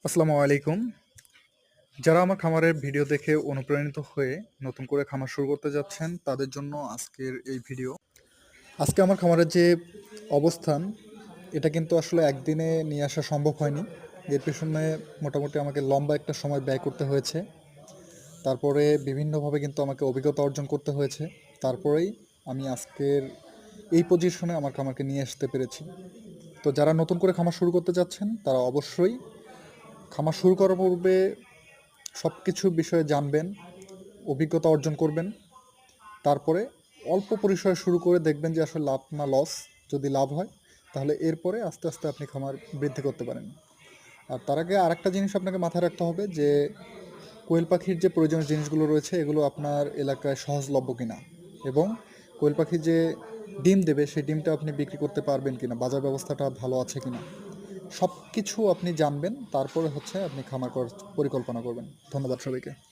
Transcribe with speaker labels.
Speaker 1: আসসালামু আলাইকুম। যারা আমার খামারের ভিডিও দেখে অনুপ্রাণিত হয়ে নতুন করে খামার শুরু করতে যাচ্ছেন, তাদের জন্য আজকের এই ভিডিও। আজকে আমার খামারের যে অবস্থান, এটা কিন্তু আসলে একদিনে নিয়ে আসা সম্ভব হয়নি। এর পেছনে মোটামুটি আমাকে লম্বা একটা সময় ব্যয় করতে হয়েছে। তারপরে বিভিন্নভাবে কিন্তু আমাকে অভিজ্ঞতা অর্জন করতে হয়েছে। তারপরেই আমি আজকের এই পজিশনে আমার খামারকে নিয়ে আসতে পেরেছি। তো যারা নতুন করে খামার শুরু করতে যাচ্ছেন, তারা অবশ্যই খামার শুরু করার পূর্বে সব কিছু বিষয়ে জানবেন, অভিজ্ঞতা অর্জন করবেন। তারপরে অল্প পরিসরে শুরু করে দেখবেন যে আসলে লাভ না লস। যদি লাভ হয় তাহলে এরপরে আস্তে আস্তে আপনি খামার বৃদ্ধি করতে পারেন। আর তার আগে আরেকটা জিনিস আপনাকে মাথায় রাখতে হবে যে কোয়েল পাখির যে প্রয়োজনীয় জিনিসগুলো রয়েছে এগুলো আপনার এলাকায় সহজলভ্য কিনা, এবং কোয়েল পাখি যে ডিম দেবে সেই ডিমটা আপনি বিক্রি করতে পারবেন কিনা, বাজার ব্যবস্থাটা ভালো আছে কিনা, সব কিছু আপনি জানবেন। তারপরে হচ্ছে আপনি খামার করার পরিকল্পনা করবেন। ধন্যবাদ সবাইকে।